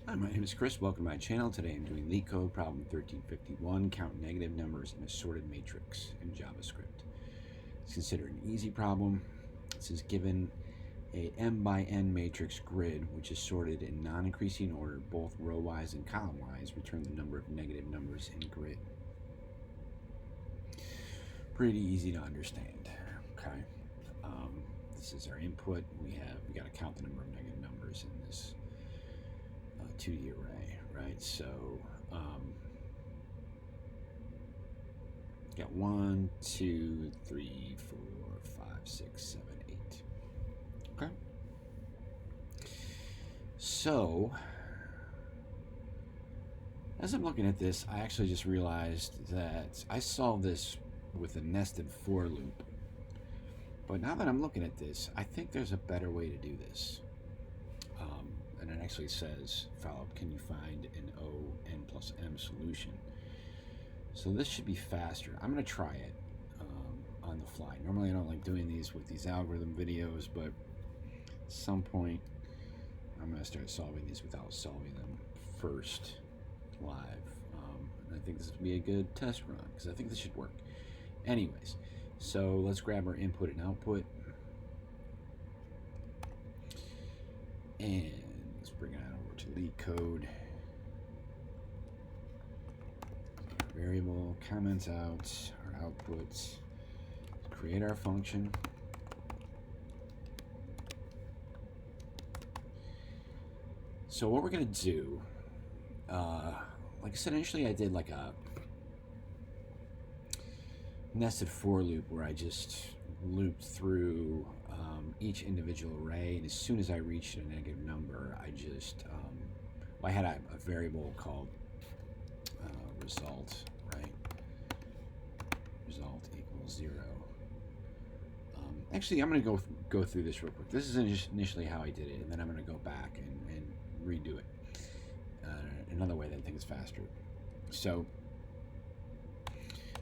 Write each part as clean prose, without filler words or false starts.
Hi, my name is Chris. Welcome to my channel. Today I'm doing Leetcode problem 1351, count negative numbers in a sorted matrix in JavaScript. It's considered an easy problem. This is given a m by n matrix grid, which is sorted in non-increasing order, both row-wise and column-wise. Return the number of negative numbers in grid. Pretty easy to understand. Okay. This is our input. We got to count the number of negative numbers in this 2D array, right? So got 1, 2, 3, 4, 5, 6, 7, 8. Okay. So as I'm looking at this, I actually just realized that I solved this with a nested for loop. But now that I'm looking at this, I think there's a better way to do this. And it actually says, follow-up, can you find an O n plus m solution? So this should be faster. I'm going to try it on the fly. Normally I don't like doing these with these algorithm videos, but at some point I'm going to start solving these without solving them first live. And I think this would be a good test run because I think this should work. Anyways, so let's grab our input and output. And let's bring it on over to Leetcode. Variable, comments out, our outputs, create our function. So what we're going to do, like I said, initially I did like a nested for loop where I just looped through each individual array, and as soon as I reached a negative number, I just I had a variable called result, right? Result equals 0. Actually, I'm going to go through this real quick. This is initially how I did it, and then I'm going to go back and redo it another way that I think is faster. So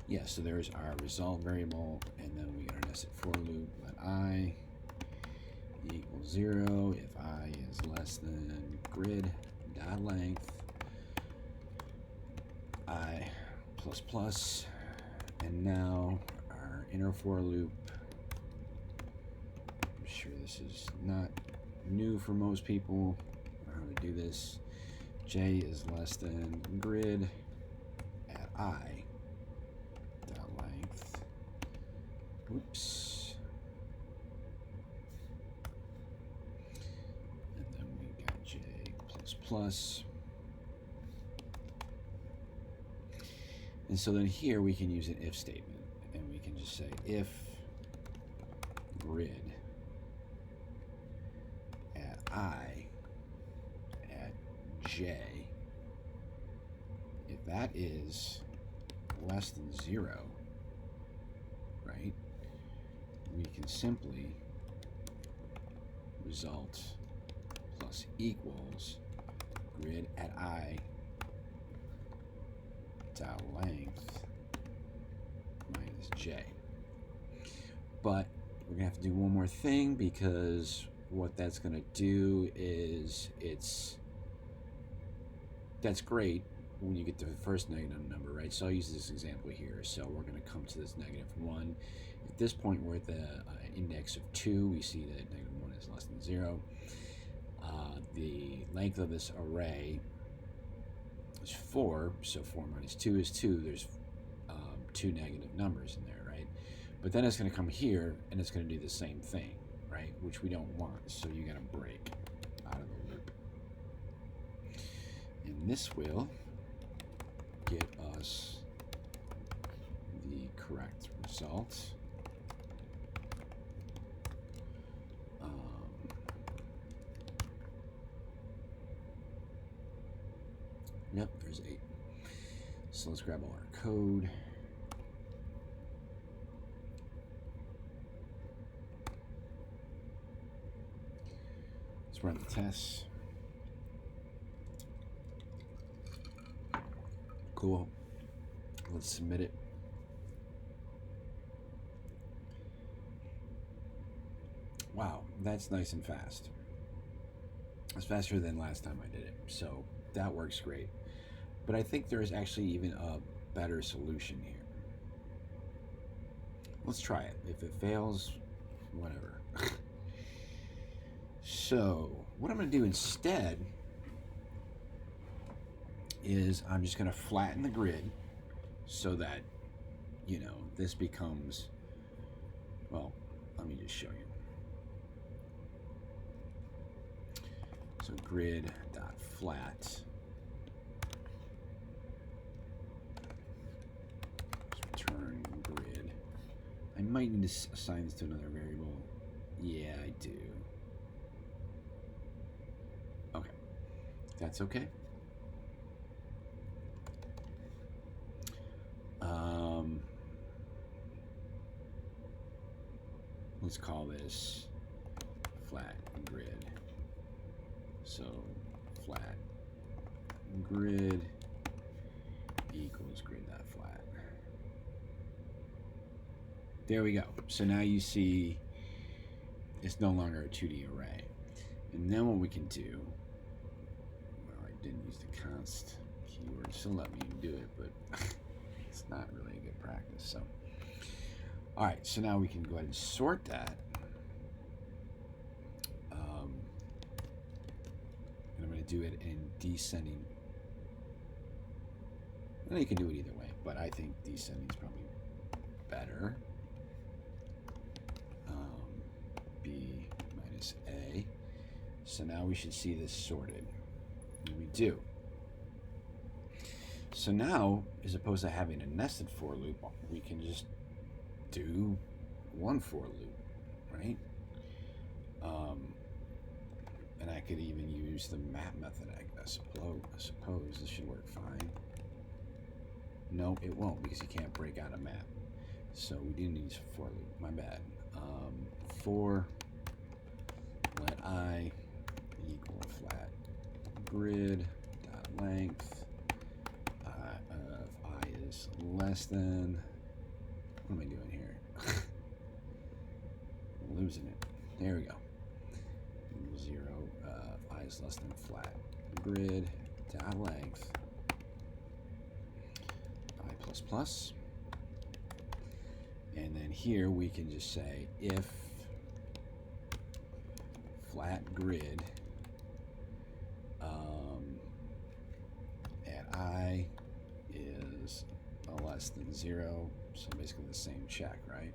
yeah, so there's our result variable, and then we got our nested for loop. Let I equals 0 if I is less than grid dot length I plus plus, and now our inner for loop. I'm sure this is not new for most people how to do this. J is less than grid at I dot length. Oops. And then we got J plus plus. And so then here we can use an if statement, and we can just say if grid at I at J, if that is less than 0, right, we can simply result plus equals grid at I dot length minus J. But we're gonna have to do one more thing, because what that's gonna do is that's great when you get to the first negative number, right? So I'll use this example here. So we're going to come to this -1. At this point, we're at the index of 2. We see that -1 is less than 0. The length of this array is 4, so 4 minus 2 is 2. There's 2 negative numbers in there, right? But then it's going to come here, and it's going to do the same thing, right? Which we don't want, so you got to break out of the loop. And this will get us the correct result. Yep, there's 8. So let's grab all our code. Let's run the tests. Cool. Let's submit it. Wow, that's nice and fast. It's faster than last time I did it. So that works great. But I think there is actually even a better solution here. Let's try it. If it fails, whatever. So what I'm going to do instead is I'm just going to flatten the grid so that, you know, this becomes, well, let me just show you. So grid.flat. Return grid. I might need to assign this to another variable. Yeah, I do. Okay. That's okay. Let's call this flat grid. So flat grid equals grid.flat. There we go. So now you see it's no longer a 2D array. And then what we can do, well, I didn't use the const keyword, still let me do it, but it's not really a good practice. So, all right, so now we can go ahead and sort that. And I'm going to do it in descending. Well, you can do it either way, but I think descending is probably better. B minus A. So now we should see this sorted. And we do. So now, as opposed to having a nested for loop, we can just do one for loop, right? And I could even use the map method, I suppose this should work fine. No, it won't, because you can't break out a map. So we do need a for loop, my bad. For let I equal flat grid dot length of I is less than, what am I doing here? I'm losing it. There we go. 0 I is less than flat grid dot length I plus plus. And then here we can just say if flat grid at I is less than 0, so basically the same check, right?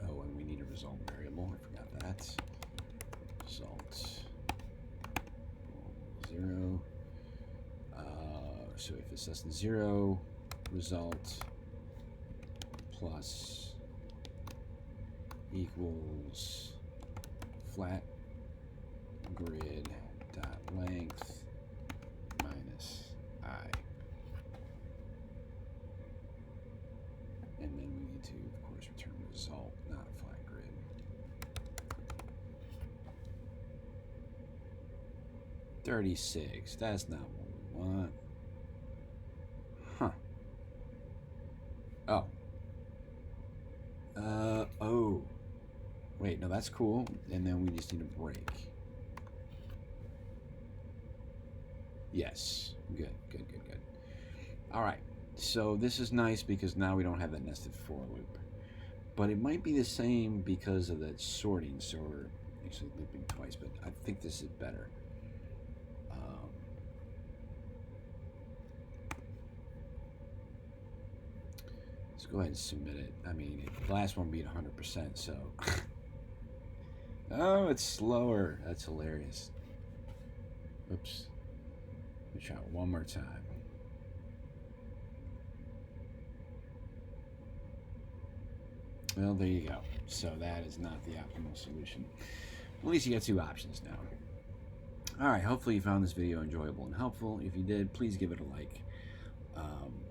Oh, and we need a result variable. I forgot that. Result 0. So if it's less than 0, result plus equals flat grid dot length minus I. And then we need to, of course, return result, not flat grid. $36. That's not what we want. Huh. Oh. Oh. Wait, no, that's cool. And then we just need a break. Yes. Good. All right. So this is nice because now we don't have that nested for loop. But it might be the same because of that sorting. So we're actually looping twice, but I think this is better. Let's go ahead and submit it. I mean, the last one beat 100%, so. Oh, it's slower. That's hilarious. Oops. Let me try it one more time. Well, there you go. So that is not the optimal solution. At least you got two options now. All right, hopefully you found this video enjoyable and helpful. If you did, please give it a like.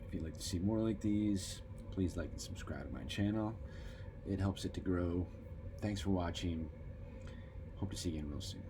If you'd like to see more like these, please like and subscribe to my channel. It helps it to grow. Thanks for watching. Hope to see you again real soon.